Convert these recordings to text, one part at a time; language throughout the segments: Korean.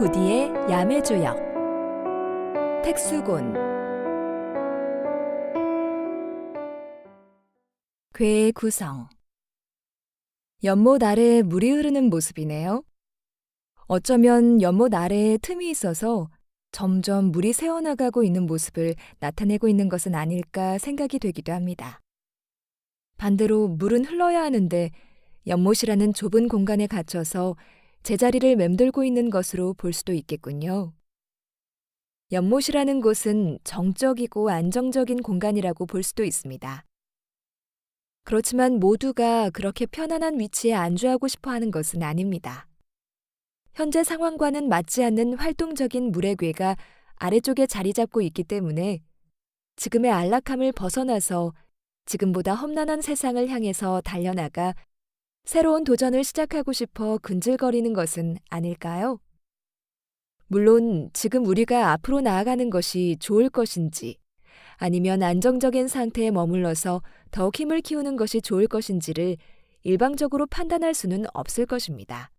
도디의 야매주역 택수곤 괴의 구성 연못 아래에 물이 흐르는 모습이네요. 어쩌면 연못 아래에 틈이 있어서 점점 물이 새어나가고 있는 모습을 나타내고 있는 것은 아닐까 생각이 되기도 합니다. 반대로 물은 흘러야 하는데 연못이라는 좁은 공간에 갇혀서 제자리를 맴돌고 있는 것으로 볼 수도 있겠군요. 연못이라는 곳은 정적이고 안정적인 공간이라고 볼 수도 있습니다. 그렇지만 모두가 그렇게 편안한 위치에 안주하고 싶어 하는 것은 아닙니다. 현재 상황과는 맞지 않는 활동적인 물의 괴가 아래쪽에 자리 잡고 있기 때문에 지금의 안락함을 벗어나서 지금보다 험난한 세상을 향해서 달려나가 새로운 도전을 시작하고 싶어 근질거리는 것은 아닐까요? 물론 지금 우리가 앞으로 나아가는 것이 좋을 것인지 아니면 안정적인 상태에 머물러서 더욱 힘을 키우는 것이 좋을 것인지를 일방적으로 판단할 수는 없을 것입니다.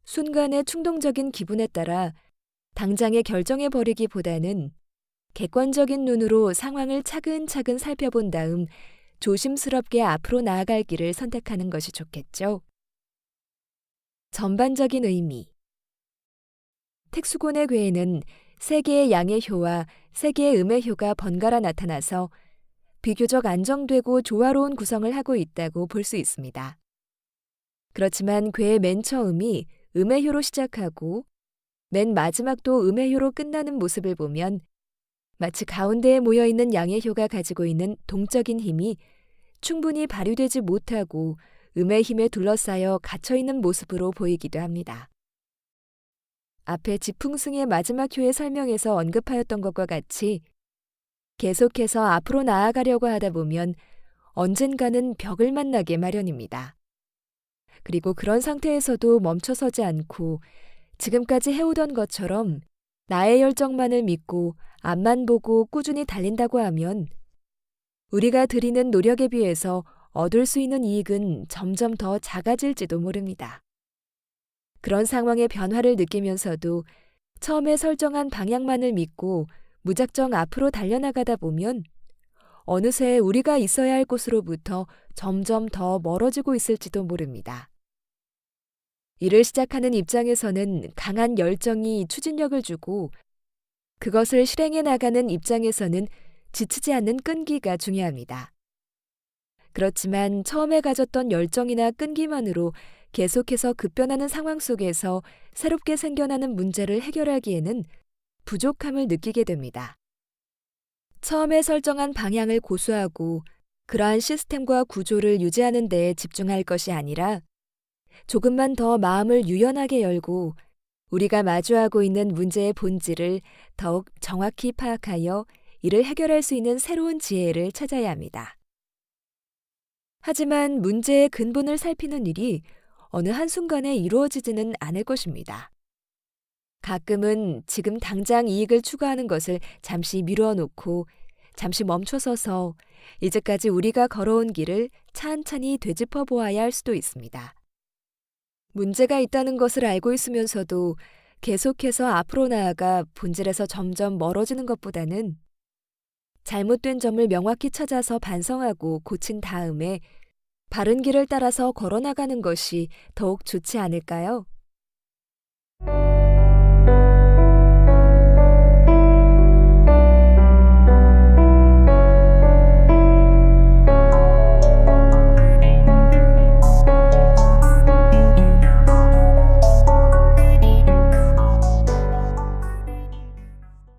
순간의 충동적인 기분에 따라 당장에 결정해버리기보다는 객관적인 눈으로 상황을 차근차근 살펴본 다음 조심스럽게 앞으로 나아갈 길을 선택하는 것이 좋겠죠. 전반적인 의미 택수곤의 괴에는 세 개의 양의 효와 세 개의 음의 효가 번갈아 나타나서 비교적 안정되고 조화로운 구성을 하고 있다고 볼 수 있습니다. 그렇지만 괴의 맨 처음이 음의 효로 시작하고 맨 마지막도 음의 효로 끝나는 모습을 보면 마치 가운데에 모여있는 양의 효가 가지고 있는 동적인 힘이 충분히 발휘되지 못하고 음의 힘에 둘러싸여 갇혀있는 모습으로 보이기도 합니다. 앞에 지풍승의 마지막 효의 설명에서 언급하였던 것과 같이 계속해서 앞으로 나아가려고 하다 보면 언젠가는 벽을 만나게 마련입니다. 그리고 그런 상태에서도 멈춰서지 않고 지금까지 해오던 것처럼 나의 열정만을 믿고 앞만 보고 꾸준히 달린다고 하면 우리가 들이는 노력에 비해서 얻을 수 있는 이익은 점점 더 작아질지도 모릅니다. 그런 상황의 변화를 느끼면서도 처음에 설정한 방향만을 믿고 무작정 앞으로 달려나가다 보면 어느새 우리가 있어야 할 곳으로부터 점점 더 멀어지고 있을지도 모릅니다. 일을 시작하는 입장에서는 강한 열정이 추진력을 주고 그것을 실행해 나가는 입장에서는 지치지 않는 끈기가 중요합니다. 그렇지만 처음에 가졌던 열정이나 끈기만으로 계속해서 급변하는 상황 속에서 새롭게 생겨나는 문제를 해결하기에는 부족함을 느끼게 됩니다. 처음에 설정한 방향을 고수하고 그러한 시스템과 구조를 유지하는 데에 집중할 것이 아니라 조금만 더 마음을 유연하게 열고 우리가 마주하고 있는 문제의 본질을 더욱 정확히 파악하여 이를 해결할 수 있는 새로운 지혜를 찾아야 합니다. 하지만 문제의 근본을 살피는 일이 어느 한순간에 이루어지지는 않을 것입니다. 가끔은 지금 당장 이익을 추구하는 것을 잠시 미루어 놓고 잠시 멈춰서서 이제까지 우리가 걸어온 길을 찬찬히 되짚어 보아야 할 수도 있습니다. 문제가 있다는 것을 알고 있으면서도 계속해서 앞으로 나아가 본질에서 점점 멀어지는 것보다는 잘못된 점을 명확히 찾아서 반성하고 고친 다음에 바른 길을 따라서 걸어나가는 것이 더욱 좋지 않을까요?